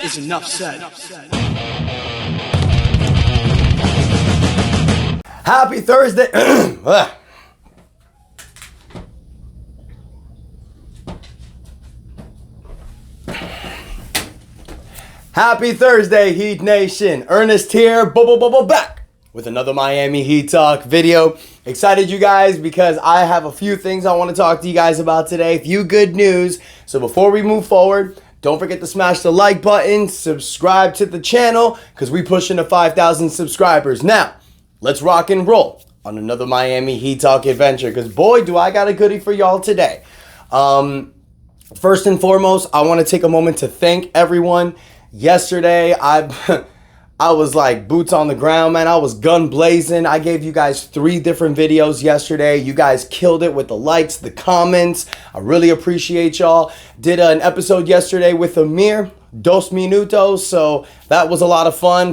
is enough said. Happy Thursday. Happy Thursday, Heat Nation. Ernest here, back with another Miami Heat Talk video. Excited, you guys, because I have a few things I want to talk to you guys about today. A few good news. So before we move forward, don't forget to smash the like button, subscribe to the channel, because we pushing to 5,000 subscribers. Now, let's rock and roll on another Miami Heat Talk adventure, because boy, do I got a goodie for y'all today. First and foremost, I want to take a moment to thank everyone. Yesterday, I was like boots on the ground, man. I was gun blazing. I gave you guys 3 different videos yesterday. You guys killed it with the likes, the comments. I really appreciate y'all. Did an episode yesterday with Amir, Dos Minutos. So that was a lot of fun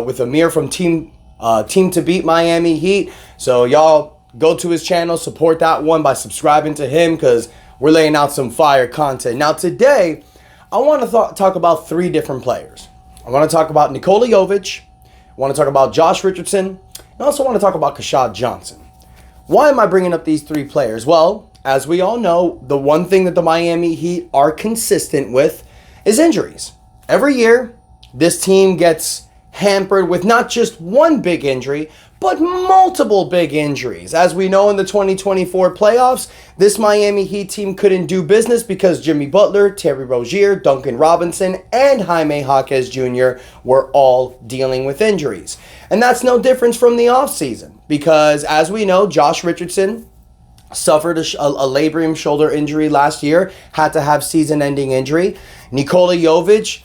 with Amir from Team to Beat Miami Heat. So y'all go to his channel, support that one by subscribing to him, because we're laying out some fire content. Now today, I want to talk about 3 different players. I want to talk about Nikola Jovic. I want to talk about Josh Richardson. And I also want to talk about Keshad Johnson. Why am I bringing up these 3 players? Well, as we all know, the one thing that the Miami Heat are consistent with is injuries. Every year, this team gets hampered with not just one big injury, but multiple big injuries. As we know, in the 2024 playoffs, this Miami Heat team couldn't do business because Jimmy Butler, Terry Rozier, Duncan Robinson, and Jaime Jaquez Jr. were all dealing with injuries. And that's no difference from the offseason, because as we know, Josh Richardson suffered a labrum shoulder injury last year, had to have season-ending injury. Nikola Jovic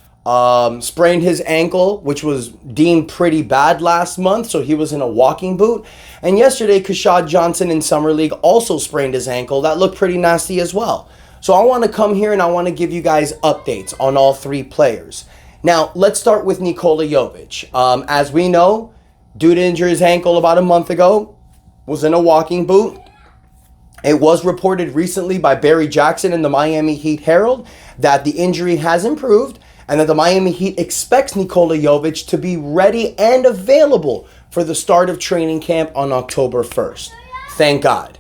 sprained his ankle, which was deemed pretty bad last month, so he was in a walking boot. And yesterday, Keshad Johnson in Summer League also sprained his ankle. That looked pretty nasty as well. So I want to come here and I want to give you guys updates on all 3 players. Now, let's start with Nikola Jovic. As we know, due to injure his ankle about a month ago, was in a walking boot. It was reported recently by Barry Jackson in the Miami Heat Herald that the injury has improved, and that the Miami Heat expects Nikola Jovic to be ready and available for the start of training camp on October 1st. Thank God.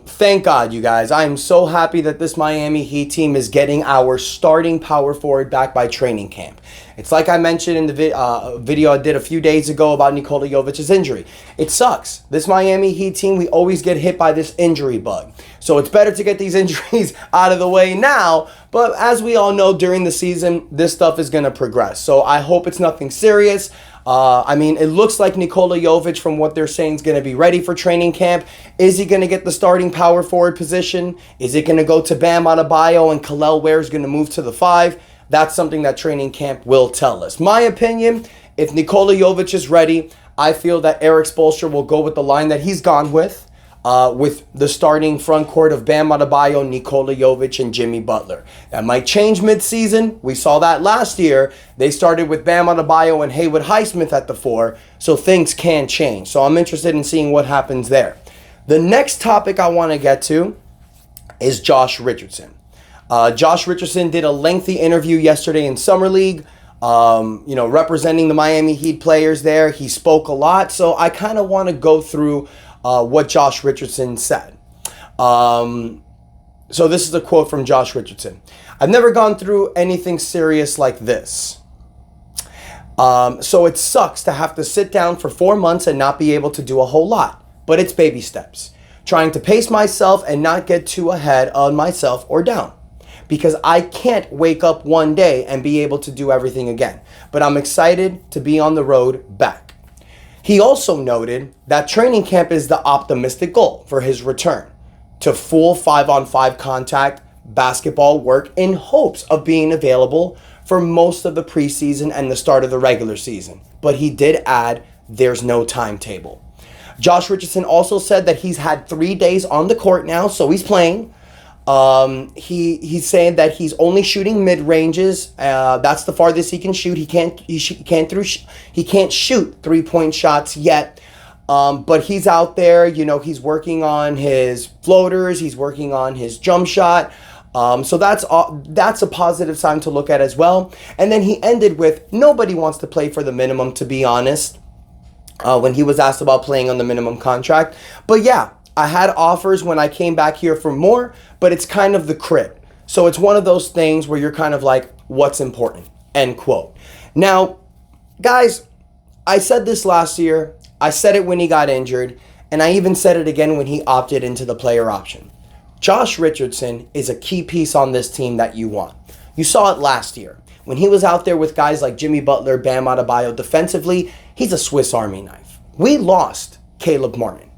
Thank God, you guys. I am so happy that this Miami Heat team is getting our starting power forward back by training camp. It's like I mentioned in the video I did a few days ago about Nikola Jovic's injury. It sucks. This Miami Heat team, we always get hit by this injury bug. So it's better to get these injuries out of the way now. But as we all know, during the season, this stuff is going to progress. So I hope it's nothing serious. It looks like Nikola Jovic, from what they're saying, is going to be ready for training camp. Is he going to get the starting power forward position? Is it going to go to Bam Adebayo and Kel'el Ware is going to move to the 5? That's something that training camp will tell us. My opinion, if Nikola Jovic is ready, I feel that Eric Spoelstra will go with the line that he's gone with the starting front court of Bam Adebayo, Nikola Jovic, and Jimmy Butler. That might change midseason. We saw that last year. They started with Bam Adebayo and Haywood Highsmith at the 4, so things can change. So I'm interested in seeing what happens there. The next topic I want to get to is Josh Richardson. Josh Richardson did a lengthy interview yesterday in Summer League, representing the Miami Heat players there. He spoke a lot, so I kind of want to go through what Josh Richardson said. So this is a quote from Josh Richardson. "I've never gone through anything serious like this. So it sucks to have to sit down for 4 months and not be able to do a whole lot. But it's baby steps. Trying to pace myself and not get too ahead on myself or down. Because I can't wake up one day and be able to do everything again. But I'm excited to be on the road back." He also noted that training camp is the optimistic goal for his return to full 5-on-5 contact basketball work, in hopes of being available for most of the preseason and the start of the regular season. But he did add, there's no timetable. Josh Richardson also said that he's had 3 days on the court now, so he's playing. He's saying that he's only shooting mid ranges. That's the farthest he can shoot. He can't shoot 3-point shots yet. But he's out there, he's working on his floaters. He's working on his jump shot. So that's a positive sign to look at as well. And then he ended with, nobody wants to play for the minimum, to be honest, when he was asked about playing on the minimum contract. But yeah, I had offers when I came back here for more, but it's kind of the crib. So it's one of those things where you're kind of like, what's important? End quote. Now, guys, I said this last year. I said it when he got injured. And I even said it again when he opted into the player option. Josh Richardson is a key piece on this team that you want. You saw it last year. When he was out there with guys like Jimmy Butler, Bam Adebayo defensively, he's a Swiss Army knife. We lost Caleb Martin.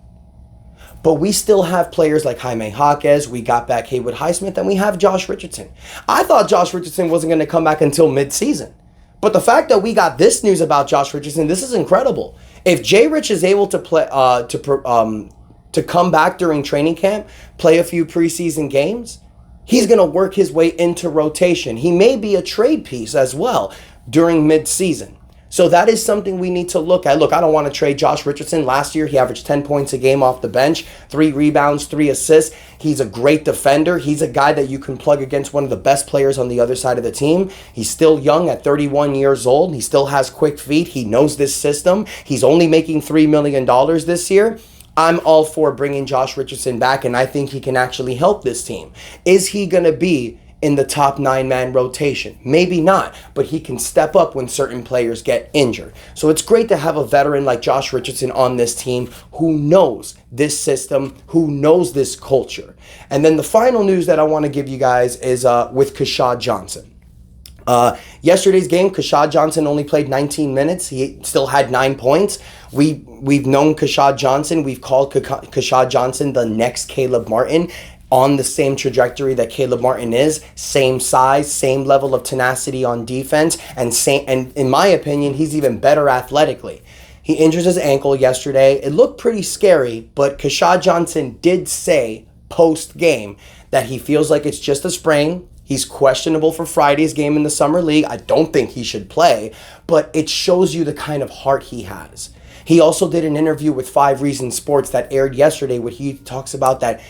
But we still have players like Jaime Jaquez, we got back Haywood Highsmith, and we have Josh Richardson. I thought Josh Richardson wasn't going to come back until midseason. But the fact that we got this news about Josh Richardson, this is incredible. If J-Rich is able to play, to come back during training camp, play a few preseason games, he's going to work his way into rotation. He may be a trade piece as well during midseason. So that is something we need to look at. Look, I don't want to trade Josh Richardson. Last year, he averaged 10 points a game off the bench, 3 rebounds, 3 assists. He's a great defender. He's a guy that you can plug against one of the best players on the other side of the team. He's still young at 31 years old. He still has quick feet. He knows this system. He's only making $3 million this year. I'm all for bringing Josh Richardson back, and I think he can actually help this team. Is he going to be in the top 9-man rotation? Maybe not, but he can step up when certain players get injured. So it's great to have a veteran like Josh Richardson on this team who knows this system, who knows this culture. And then the final news that I want to give you guys is with Keshad Johnson. Yesterday's game, Keshad Johnson only played 19 minutes. He still had 9 points. We've known Keshad Johnson. We've called Keshad Johnson the next Caleb Martin, on the same trajectory that Caleb Martin is, same size, same level of tenacity on defense, and in my opinion, he's even better athletically. He injures his ankle yesterday. It looked pretty scary, but Keshad Johnson did say post-game that he feels like it's just a sprain. He's questionable for Friday's game in the Summer League. I don't think he should play, but it shows you the kind of heart he has. He also did an interview with 5 Reasons Sports that aired yesterday where he talks about that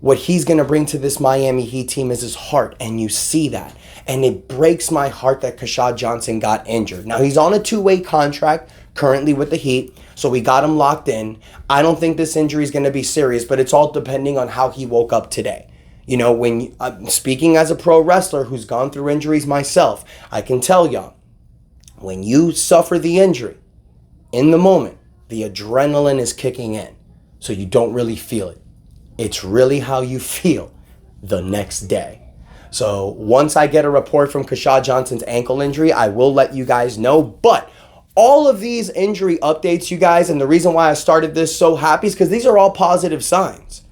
what he's going to bring to this Miami Heat team is his heart, and you see that. And it breaks my heart that Keshad Johnson got injured. Now, he's on a 2-way contract currently with the Heat, so we got him locked in. I don't think this injury is going to be serious, but it's all depending on how he woke up today. You know, when speaking as a pro wrestler who's gone through injuries myself, I can tell y'all, when you suffer the injury, in the moment, the adrenaline is kicking in, so you don't really feel it. It's really how you feel the next day. So once I get a report from Keshad Johnson's ankle injury, I will let you guys know. But all of these injury updates, you guys, and the reason why I started this so happy is because these are all positive signs.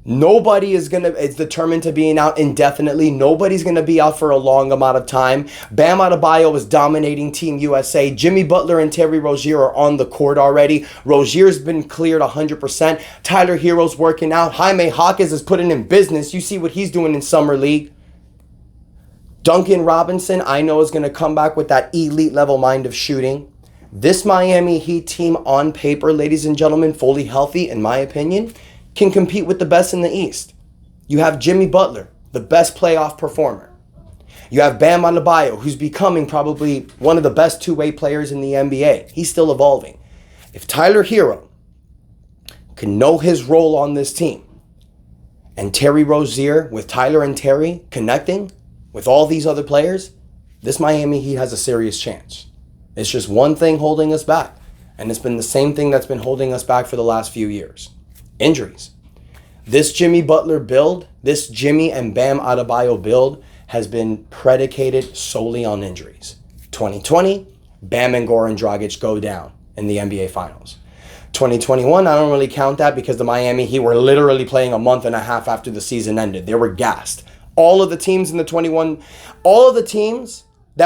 Nobody is determined to being out indefinitely. Nobody's going to be out for a long amount of time. Bam Adebayo is dominating Team USA. Jimmy Butler and Terry Rozier are on the court already. Rozier's been cleared 100%. Tyler Hero's working out. Jaime Jaquez is putting in business. You see what he's doing in Summer League. Duncan Robinson, I know, is going to come back with that elite level mind of shooting. This Miami Heat team on paper, ladies and gentlemen, fully healthy, in my opinion, can compete with the best in the East. You have Jimmy Butler, the best playoff performer. You have Bam Adebayo, who's becoming probably one of the best 2-way players in the NBA. He's still evolving. If Tyler Hero can know his role on this team, and Terry Rozier, with Tyler and Terry connecting with all these other players, this Miami Heat has a serious chance. It's just one thing holding us back, and it's been the same thing that's been holding us back for the last few years. Injuries. This Jimmy Butler build, this Jimmy and Bam Adebayo build has been predicated solely on injuries. 2020, Bam and Goran Dragic go down in the NBA Finals. 2021, I don't really count that because the Miami Heat were literally playing a month and a half after the season ended. They were gassed. All of the teams that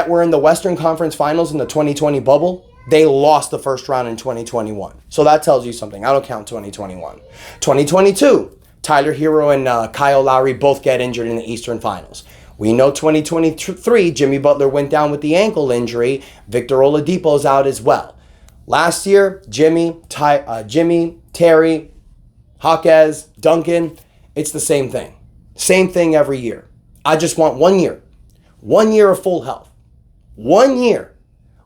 were in the Western Conference Finals in the 2020 bubble, they lost the first round in 2021. So that tells you something. I don't count 2021. 2022, Tyler Hero and Kyle Lowry both get injured in the Eastern Finals. We know 2023, Jimmy Butler went down with the ankle injury. Victor Oladipo's out as well. Last year, Jimmy, Terry, Jaquez, Duncan, it's the same thing. Same thing every year. I just want 1 year. 1 year of full health. 1 year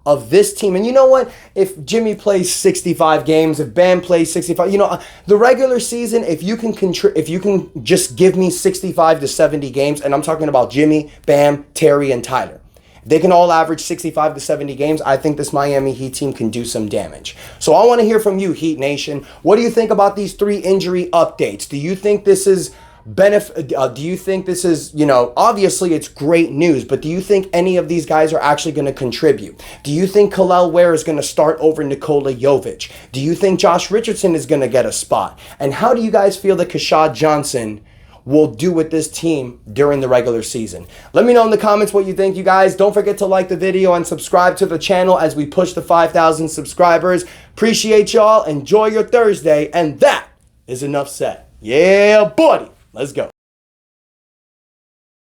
of this team. And you know what? If Jimmy plays 65 games, if Bam plays 65, the regular season, if you can just give me 65 to 70 games, and I'm talking about Jimmy, Bam, Terry, and Tyler. If they can all average 65 to 70 games, I think this Miami Heat team can do some damage. So I want to hear from you, Heat Nation. What do you think about these 3 injury updates? Do you think this is do you think this is, obviously it's great news, but do you think any of these guys are actually going to contribute? Do you think Kel'el Ware is going to start over Nikola Jovic? Do you think Josh Richardson is going to get a spot? And how do you guys feel that Keshad Johnson will do with this team during the regular season? Let me know in the comments what you think, you guys. Don't forget to like the video and subscribe to the channel as we push the 5,000 subscribers. Appreciate y'all. Enjoy your Thursday. And that is enough said. Yeah, buddy. Let's go.